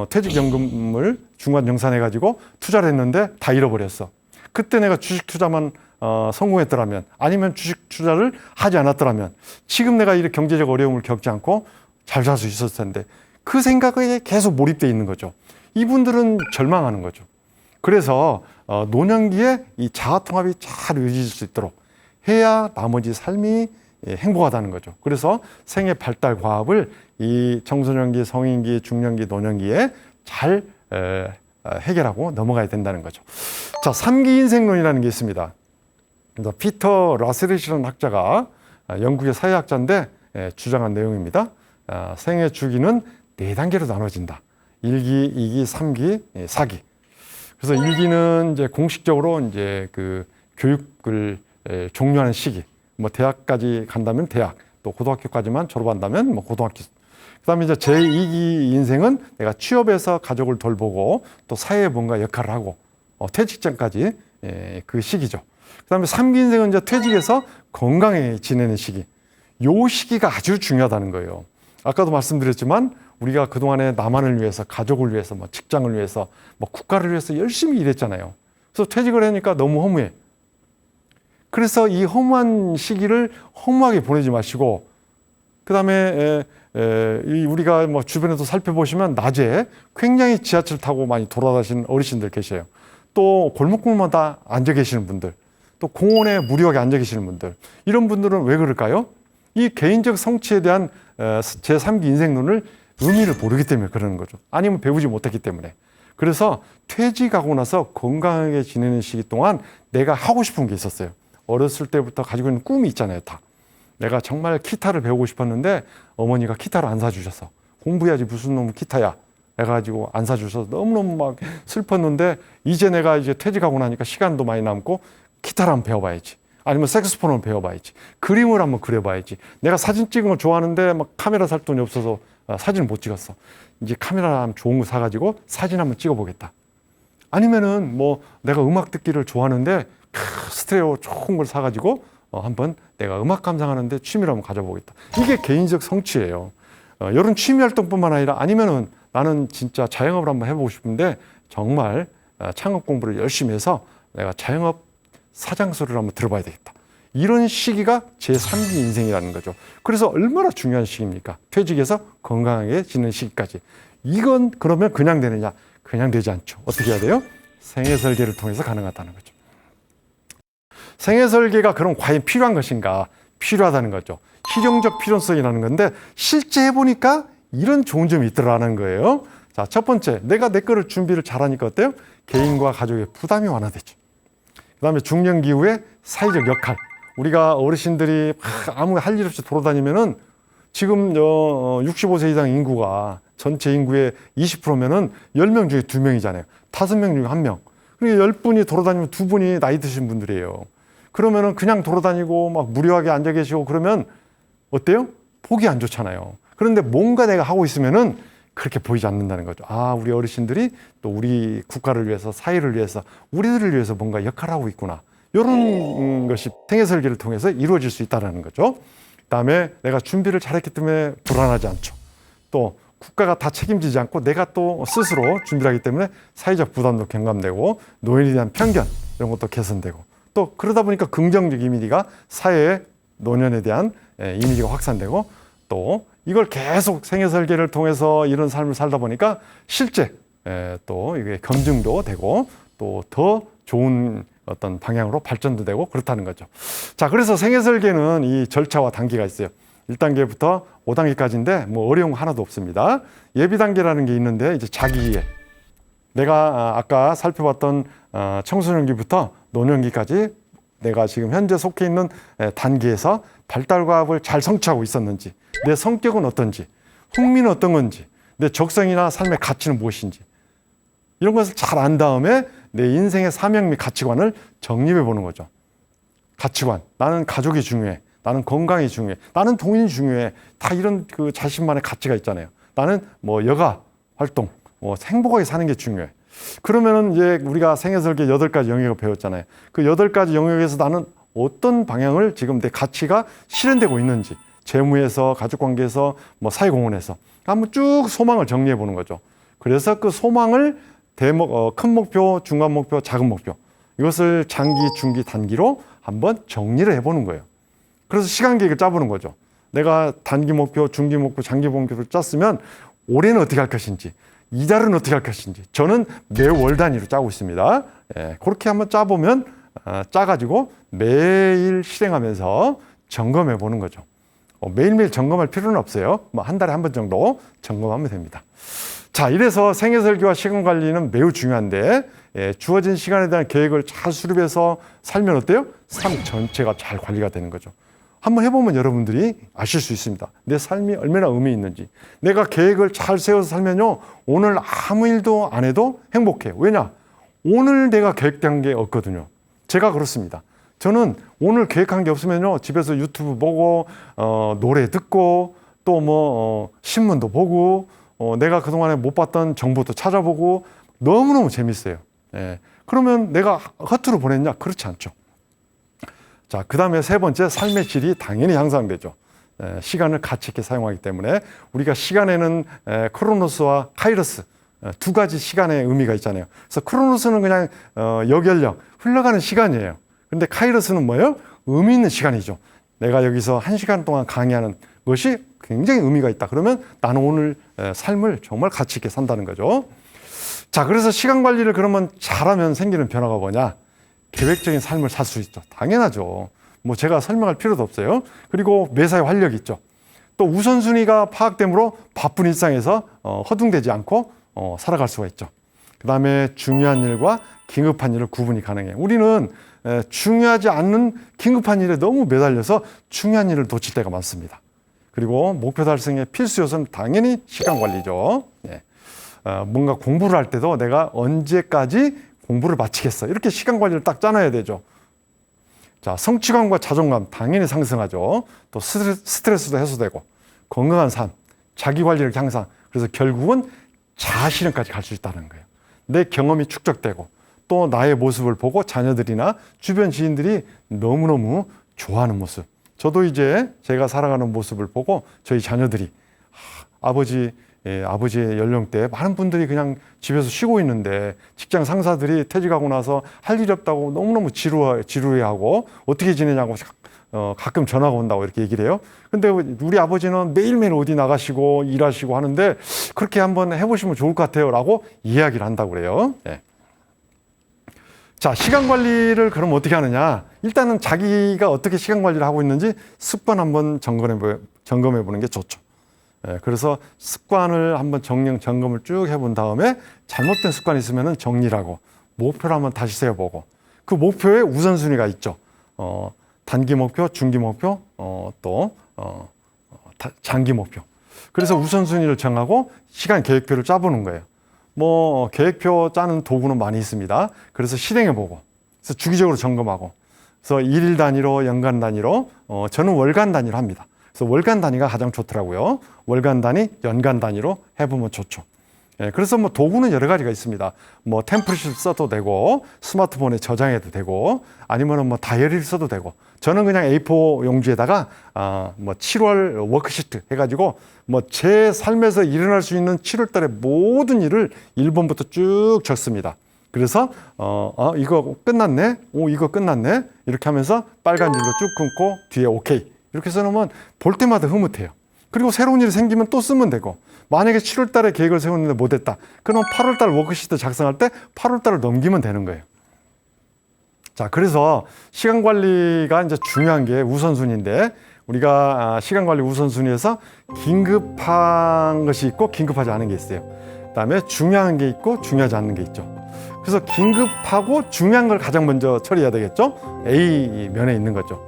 퇴직연금을 중간 정산해가지고 투자를 했는데 다 잃어버렸어. 그때 내가 주식 투자만 성공했더라면, 아니면 주식 투자를 하지 않았더라면 지금 내가 이렇게 경제적 어려움을 겪지 않고 잘 살 수 있었을 텐데, 그 생각에 계속 몰입되어 있는 거죠. 이분들은 절망하는 거죠. 그래서 노년기에 이 자아통합이 잘 이루어질 수 있도록 해야 나머지 삶이 행복하다는 거죠. 그래서 생애 발달 과업을 이 청소년기, 성인기, 중년기, 노년기에 잘 해결하고 넘어가야 된다는 거죠. 자, 3기 인생론이라는 게 있습니다. 그래서 피터 라셀이라는 학자가 영국의 사회학자인데 주장한 내용입니다. 생애 주기는 4단계로 나눠진다. 1기, 2기, 3기, 4기. 그래서 1기는 이제 공식적으로 이제 그 교육을 종료하는 시기. 뭐 대학까지 간다면 대학, 또 고등학교까지만 졸업한다면 뭐 고등학교. 그다음에 이제 제2기 인생은 내가 취업해서 가족을 돌보고 또 사회에 뭔가 역할을 하고 퇴직 전까지 그 시기죠. 그다음에 3기 인생은 이제 퇴직해서 건강해 지내는 시기. 요 시기가 아주 중요하다는 거예요. 아까도 말씀드렸지만 우리가 그동안에 나만을 위해서, 가족을 위해서, 뭐 직장을 위해서, 뭐 국가를 위해서 열심히 일했잖아요. 그래서 퇴직을 하니까 너무 허무해. 그래서 이 허무한 시기를 허무하게 보내지 마시고, 그 다음에 우리가 뭐 주변에도 살펴보시면 낮에 굉장히 지하철 타고 많이 돌아다니시는 어르신들 계세요. 또 골목골마다 앉아 계시는 분들, 또 공원에 무료하게 앉아 계시는 분들, 이런 분들은 왜 그럴까요? 이 개인적 성취에 대한 제3기 인생론을 의미를 모르기 때문에 그러는 거죠. 아니면 배우지 못했기 때문에. 그래서 퇴직하고 나서 건강하게 지내는 시기 동안 내가 하고 싶은 게 있었어요. 어렸을 때부터 가지고 있는 꿈이 있잖아요, 다. 내가 정말 기타를 배우고 싶었는데 어머니가 기타를 안 사주셔서, 공부해야지 무슨 놈 기타야 해가지고 안 사주셔서 너무너무 막 슬펐는데, 이제 내가 이제 퇴직하고 나니까 시간도 많이 남고 기타를 한번 배워봐야지, 아니면 색소폰을 배워봐야지, 그림을 한번 그려봐야지. 내가 사진 찍은 거 좋아하는데 막 카메라 살 돈이 없어서 사진을 못 찍었어. 이제 카메라 좋은 거 사가지고 사진 한번 찍어보겠다. 아니면은 뭐 내가 음악 듣기를 좋아하는데 스테레오 좋은 걸 사가지고 한번 내가 음악 감상하는데 취미를 한번 가져보겠다. 이게 개인적 성취예요. 이런 취미 활동뿐만 아니라, 아니면은 나는 진짜 자영업을 한번 해보고 싶은데 정말 창업 공부를 열심히 해서 내가 자영업 사장소를 한번 들어봐야 되겠다. 이런 시기가 제3기 인생이라는 거죠. 그래서 얼마나 중요한 시기입니까? 퇴직해서 건강하게 지내는 시기까지. 이건 그러면 그냥 되느냐? 그냥 되지 않죠. 어떻게 해야 돼요? 생애 설계를 통해서 가능하다는 거죠. 생애 설계가 그럼 과연 필요한 것인가? 필요하다는 거죠. 실용적 필요성이라는 건데, 실제 해보니까 이런 좋은 점이 있더라는 거예요. 자, 첫 번째, 내가 내 거를 준비를 잘하니까 어때요? 개인과 가족의 부담이 완화되죠. 그 다음에 중년기 후에 사회적 역할, 우리가 어르신들이 막 아무 할 일 없이 돌아다니면은 지금 65세 이상 인구가 전체 인구의 20%면은 10명 중에 2명이잖아요. 5명 중에 1명. 그러니까 10분이 돌아다니면 2분이 나이 드신 분들이에요. 그러면은 그냥 돌아다니고 막 무료하게 앉아 계시고 그러면 어때요? 보기 안 좋잖아요. 그런데 뭔가 내가 하고 있으면은 그렇게 보이지 않는다는 거죠. 아, 우리 어르신들이 또 우리 국가를 위해서, 사회를 위해서, 우리들을 위해서 뭔가 역할을 하고 있구나. 이런 것이 생애 설계를 통해서 이루어질 수 있다는 거죠. 그다음에 내가 준비를 잘했기 때문에 불안하지 않죠. 또 국가가 다 책임지지 않고 내가 또 스스로 준비를 하기 때문에 사회적 부담도 경감되고 노인에 대한 편견 이런 것도 개선되고 또 그러다 보니까 긍정적 이미지가 사회에 노년에 대한 이미지가 확산되고 또 이걸 계속 생애 설계를 통해서 이런 삶을 살다 보니까 실제 또 이게 검증도 되고 또 더 좋은 어떤 방향으로 발전도 되고 그렇다는 거죠. 자, 그래서 생애 설계는 이 절차와 단계가 있어요. 1단계부터 5단계까지인데 뭐 어려운 거 하나도 없습니다. 예비 단계라는 게 있는데 이제 자기이해. 내가 아까 살펴봤던 청소년기부터 노년기까지 내가 지금 현재 속해 있는 단계에서 발달과학을 잘 성취하고 있었는지, 내 성격은 어떤지, 흥미는 어떤 건지, 내 적성이나 삶의 가치는 무엇인지 이런 것을 잘 안 다음에 내 인생의 사명 및 가치관을 정립해 보는 거죠. 가치관. 나는 가족이 중요해. 나는 건강이 중요해. 나는 동인이 중요해. 다 이런 그 자신만의 가치가 있잖아요. 나는 뭐 여가 활동, 뭐 행복하게 사는 게 중요해. 그러면은 이제 우리가 생애 설계 8가지 영역을 배웠잖아요. 그 8가지 영역에서 나는 어떤 방향을 지금 내 가치가 실현되고 있는지, 재무에서, 가족관계에서, 뭐 사회공헌에서 한번 쭉 소망을 정리해 보는 거죠. 그래서 그 소망을 큰 목표, 중간 목표, 작은 목표 이것을 장기, 중기, 단기로 한번 정리를 해보는 거예요. 그래서 시간 계획을 짜보는 거죠. 내가 단기 목표, 중기 목표, 장기 목표를 짰으면 올해는 어떻게 할 것인지, 이달은 어떻게 할 것인지 저는 매월 단위로 짜고 있습니다. 그렇게 한번 짜보면 짜가지고 매일 실행하면서 점검해 보는 거죠. 매일매일 점검할 필요는 없어요. 뭐 한 달에 한 번 정도 점검하면 됩니다. 자, 이래서 생애 설계와 시간 관리는 매우 중요한데 주어진 시간에 대한 계획을 잘 수립해서 살면 어때요? 삶 전체가 잘 관리가 되는 거죠. 한번 해보면 여러분들이 아실 수 있습니다. 내 삶이 얼마나 의미 있는지. 내가 계획을 잘 세워서 살면요, 오늘 아무 일도 안 해도 행복해요. 왜냐? 오늘 내가 계획한 게 없거든요. 제가 그렇습니다. 저는 오늘 계획한 게 없으면요, 집에서 유튜브 보고 노래 듣고 또 뭐 신문도 보고 내가 그동안에 못 봤던 정보도 찾아보고 너무너무 재밌어요. 그러면 내가 허투루 보냈냐? 그렇지 않죠. 자, 그 다음에 세 번째, 삶의 질이 당연히 향상되죠. 시간을 가치 있게 사용하기 때문에 우리가 시간에는 크로노스와 카이로스 두 가지 시간의 의미가 있잖아요. 그래서 크로노스는 그냥 여결령, 흘러가는 시간이에요. 근데 카이로스는 뭐예요? 의미 있는 시간이죠. 내가 여기서 1시간 동안 강의하는 것이 굉장히 의미가 있다. 그러면 나는 오늘 삶을 정말 가치 있게 산다는 거죠. 자, 그래서 시간 관리를 그러면 잘하면 생기는 변화가 뭐냐? 계획적인 삶을 살 수 있죠. 당연하죠. 뭐 제가 설명할 필요도 없어요. 그리고 매사에 활력이 있죠. 또 우선순위가 파악되므로 바쁜 일상에서 허둥대지 않고 살아갈 수가 있죠. 그 다음에 중요한 일과 긴급한 일을 구분이 가능해요. 우리는 중요하지 않는 긴급한 일에 너무 매달려서 중요한 일을 놓칠 때가 많습니다. 그리고 목표 달성의 필수 요소는 당연히 시간 관리죠. 뭔가 공부를 할 때도 내가 언제까지 공부를 마치겠어. 이렇게 시간 관리를 딱 짜놔야 되죠. 자, 성취감과 자존감 당연히 상승하죠. 또 스트레스도 해소되고 건강한 삶, 자기 관리를 향상. 그래서 결국은 자아실현까지 갈 수 있다는 거예요. 내 경험이 축적되고 또 나의 모습을 보고 자녀들이나 주변 지인들이 너무너무 좋아하는 모습. 저도 이제 제가 살아가는 모습을 보고 저희 자녀들이 아버지의 연령대 많은 분들이 그냥 집에서 쉬고 있는데 직장 상사들이 퇴직하고 나서 할 일이 없다고 너무너무 지루해하고 어떻게 지내냐고 가끔 전화가 온다고 이렇게 얘기를 해요. 근데 우리 아버지는 매일매일 어디 나가시고 일하시고 하는데 그렇게 한번 해보시면 좋을 것 같아요 라고 이야기를 한다고 그래요. 자, 시간 관리를 그럼 어떻게 하느냐? 일단은 자기가 어떻게 시간 관리를 하고 있는지 습관 한번 점검해 보는 게 좋죠. 그래서 습관을 한번 점검을 쭉 해본 다음에 잘못된 습관이 있으면 정리를 하고 목표를 한번 다시 세워보고 그 목표에 우선순위가 있죠. 단기 목표, 중기 목표, 장기 목표. 그래서 우선순위를 정하고 시간 계획표를 짜보는 거예요. 뭐 계획표 짜는 도구는 많이 있습니다. 그래서 실행해보고, 그래서 주기적으로 점검하고, 그래서 일일 단위로, 연간 단위로, 저는 월간 단위로 합니다. 그래서 월간 단위가 가장 좋더라고요. 월간 단위, 연간 단위로 해보면 좋죠. 예, 그래서 뭐 도구는 여러 가지가 있습니다. 뭐 템플릿을 써도 되고, 스마트폰에 저장해도 되고, 아니면은 뭐 다이어리를 써도 되고. 저는 그냥 A4 용지에다가 뭐 7월 워크시트 해가지고 뭐 제 삶에서 일어날 수 있는 7월달의 모든 일을 1번부터 쭉 적습니다. 그래서 이거 끝났네, 이거 끝났네, 이렇게 하면서 빨간 줄로 쭉 끊고 뒤에 오케이 이렇게 써놓으면 볼 때마다 흐뭇해요. 그리고 새로운 일이 생기면 또 쓰면 되고, 만약에 7월 달에 계획을 세웠는데 못했다, 그럼 8월 달 워크시트 작성할 때 8월 달을 넘기면 되는 거예요. 자, 그래서 시간 관리가 이제 중요한 게 우선순위인데, 우리가 시간 관리 우선순위에서 긴급한 것이 있고 긴급하지 않은 게 있어요. 그다음에 중요한 게 있고 중요하지 않는 게 있죠. 그래서 긴급하고 중요한 걸 가장 먼저 처리해야 되겠죠. A 면에 있는 거죠.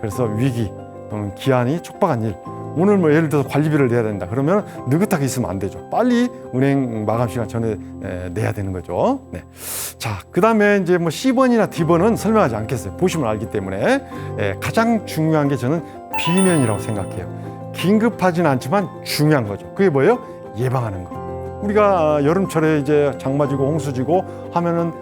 그래서 위기 또는 기한이 촉박한 일, 오늘 뭐 예를 들어서 관리비를 내야 된다 그러면 느긋하게 있으면 안 되죠. 빨리 은행 마감 시간 전에 내야 되는 거죠. 네. 자, 그다음에 이제 뭐 C번이나 D번은 설명하지 않겠어요. 보시면 알기 때문에. 가장 중요한 게 저는 B면이라고 생각해요. 긴급하지는 않지만 중요한 거죠. 그게 뭐예요? 예방하는 거. 우리가 여름철에 이제 장마 지고 홍수 지고 하면은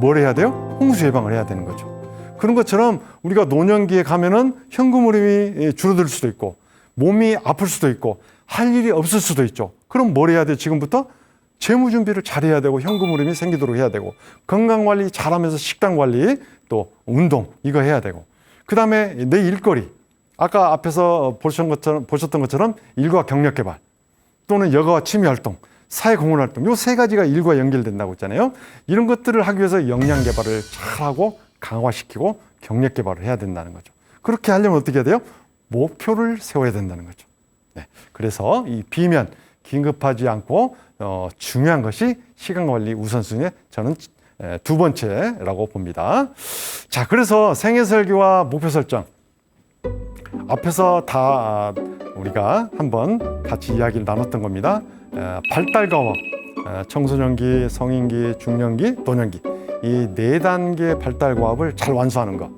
뭘 해야 돼요? 홍수 예방을 해야 되는 거죠. 그런 것처럼 우리가 노년기에 가면은 현금 흐름이 줄어들 수도 있고, 몸이 아플 수도 있고, 할 일이 없을 수도 있죠. 그럼 뭘 해야 돼요? 지금부터 재무 준비를 잘해야 되고, 현금 흐름이 생기도록 해야 되고, 건강 관리 잘하면서 식단 관리, 또 운동 이거 해야 되고, 그 다음에 내 일거리, 아까 앞에서 보셨던 것처럼 일과 경력 개발, 또는 여가와 취미 활동, 사회 공헌 활동, 요 세 가지가 일과 연결된다고 했잖아요. 이런 것들을 하기 위해서 역량 개발을 잘하고 강화시키고 경력 개발을 해야 된다는 거죠. 그렇게 하려면 어떻게 해야 돼요? 목표를 세워야 된다는 거죠. 네. 그래서 이 B면, 긴급하지 않고 중요한 것이 시간관리 우선순위에 저는 두 번째라고 봅니다. 자, 그래서 생애 설계와 목표 설정, 앞에서 다 우리가 한번 같이 이야기를 나눴던 겁니다. 발달 과업, 청소년기, 성인기, 중년기, 노년기, 이 네 단계 발달 과업을 잘 완수하는 것.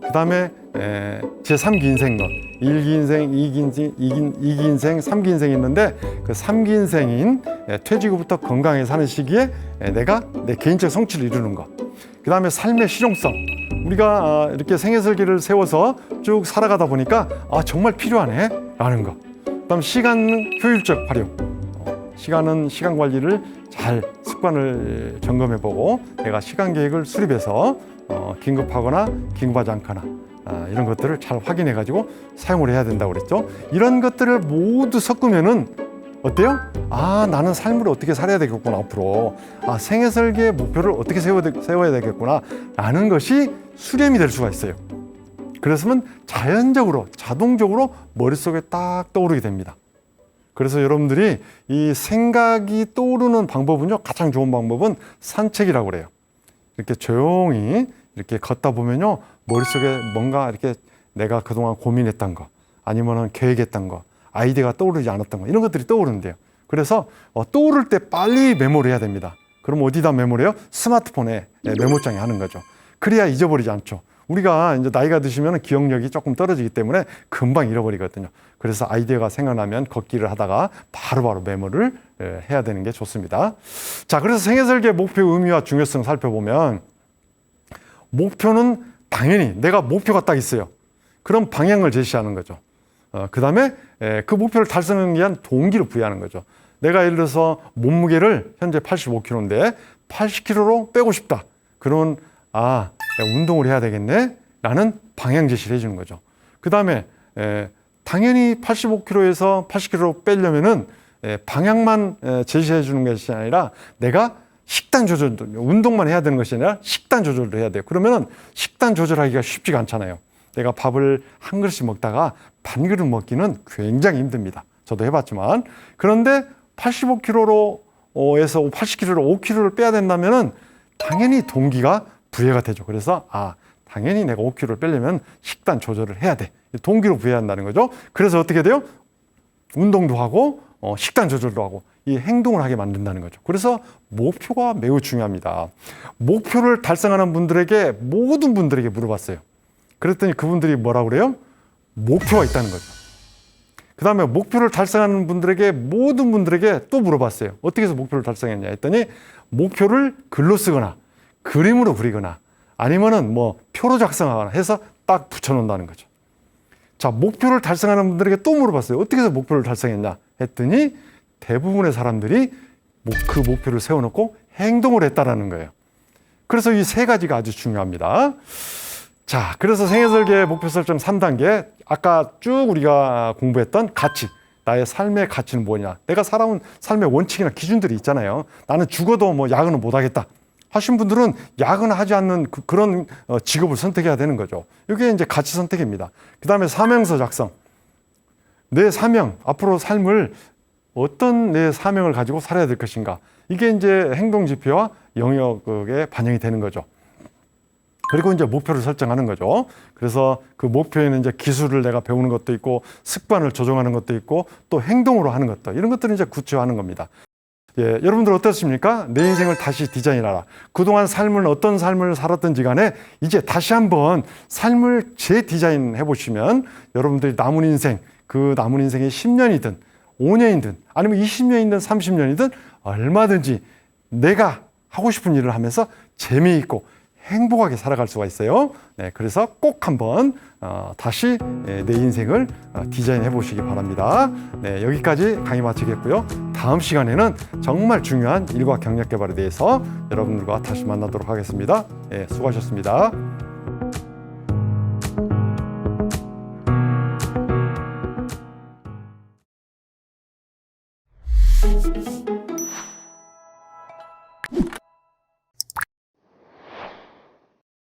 그 다음에 제3기 인생론, 1기 인생, 2기 인생, 2기 인생, 3기 인생이 있는데, 그 3기 인생인 퇴직 후부터 건강하게 사는 시기에 내가 내 개인적 성취를 이루는 것. 그 다음에 삶의 실용성. 우리가 이렇게 생애 설계를 세워서 쭉 살아가다 보니까 정말 필요하네 라는 것. 그 다음 시간 효율적 활용. 시간 관리를 잘 습관을 점검해보고 내가 시간 계획을 수립해서 긴급하거나 긴급하지 않거나 이런 것들을 잘 확인해 가지고 사용을 해야 된다고 그랬죠. 이런 것들을 모두 섞으면은 어때요? 나는 삶을 어떻게 살아야 되겠구나, 앞으로. 생애 설계의 목표를 어떻게 세워야 되겠구나 라는 것이 수렴이 될 수가 있어요. 그랬으면 자연적으로, 자동적으로 머릿속에 딱 떠오르게 됩니다. 그래서 여러분들이 이 생각이 떠오르는 방법은요, 가장 좋은 방법은 산책이라고 그래요. 이렇게 조용히 이렇게 걷다 보면요, 머릿속에 뭔가 이렇게 내가 그동안 고민했던 거, 아니면은 계획했던 거, 아이디어가 떠오르지 않았던 거, 이런 것들이 떠오른대요. 그래서 떠오를 때 빨리 메모를 해야 됩니다. 그럼 어디다 메모를 해요? 스마트폰에 메모장에 하는 거죠. 그래야 잊어버리지 않죠. 우리가 이제 나이가 드시면 기억력이 조금 떨어지기 때문에 금방 잃어버리거든요. 그래서 아이디어가 생각나면 걷기를 하다가 바로바로 메모를 해야 되는 게 좋습니다. 자, 그래서 생애 설계 목표 의미와 중요성 살펴보면, 목표는 당연히 내가 목표가 딱 있어요. 그럼 방향을 제시하는 거죠. 그 다음에 그 목표를 달성하기 위한 동기를 부여하는 거죠. 내가 예를 들어서 몸무게를 현재 85kg인데 80kg로 빼고 싶다. 그러면 내가 운동을 해야 되겠네 라는 방향 제시를 해주는 거죠. 그 다음에 당연히 85kg에서 80kg로 빼려면은 방향만 제시해 주는 것이 아니라 내가 식단 조절도, 운동만 해야 되는 것이 아니라 식단 조절도 해야 돼요. 그러면은 식단 조절하기가 쉽지가 않잖아요. 내가 밥을 한 그릇씩 먹다가 반 그릇 먹기는 굉장히 힘듭니다. 저도 해봤지만. 그런데 85kg에서 80kg로 5kg를 빼야 된다면은 당연히 동기가 부여가 되죠. 그래서 당연히 내가 5kg를 빼려면 식단 조절을 해야 돼. 동기로 부여해야 한다는 거죠. 그래서 어떻게 돼요? 운동도 하고 식단 조절도 하고 이 행동을 하게 만든다는 거죠. 그래서 목표가 매우 중요합니다. 목표를 달성하는 분들에게 모든 분들에게 물어봤어요. 그랬더니 그분들이 뭐라고 그래요? 목표가 있다는 거죠. 그 다음에 목표를 달성하는 분들에게 모든 분들에게 또 물어봤어요. 어떻게 해서 목표를 달성했냐 했더니 목표를 글로 쓰거나 그림으로 그리거나 아니면은 뭐 표로 작성하거나 해서 딱 붙여놓는다는 거죠. 자, 목표를 달성하는 분들에게 또 물어봤어요. 어떻게 해서 목표를 달성했냐 했더니 대부분의 사람들이 그 목표를 세워놓고 행동을 했다라는 거예요. 그래서 이 세 가지가 아주 중요합니다. 자, 그래서 생애설계 목표 설정 3단계, 아까 쭉 우리가 공부했던 가치, 나의 삶의 가치는 뭐냐, 내가 살아온 삶의 원칙이나 기준들이 있잖아요. 나는 죽어도 뭐 야근은 못하겠다 하신 분들은 야근을 하지 않는 그런 직업을 선택해야 되는 거죠. 이게 이제 가치 선택입니다. 그 다음에 사명서 작성. 내 사명, 앞으로 삶을 어떤 내 사명을 가지고 살아야 될 것인가. 이게 이제 행동 지표와 영역에 반영이 되는 거죠. 그리고 이제 목표를 설정하는 거죠. 그래서 그 목표에는 이제 기술을 내가 배우는 것도 있고 습관을 조정하는 것도 있고 또 행동으로 하는 것도, 이런 것들을 이제 구체화하는 겁니다. 예, 여러분들 어떻습니까? 내 인생을 다시 디자인하라. 그동안 삶을 어떤 삶을 살았든지 간에 이제 다시 한번 삶을 재디자인 해보시면 여러분들이 남은 인생, 그 남은 인생이 10년이든 5년이든 아니면 20년이든 30년이든 얼마든지 내가 하고 싶은 일을 하면서 재미있고 행복하게 살아갈 수가 있어요. 네, 그래서 꼭 한번 다시 내 인생을 디자인해 보시기 바랍니다. 네, 여기까지 강의 마치겠고요. 다음 시간에는 정말 중요한 일과 경력 개발에 대해서 여러분들과 다시 만나도록 하겠습니다. 네, 수고하셨습니다.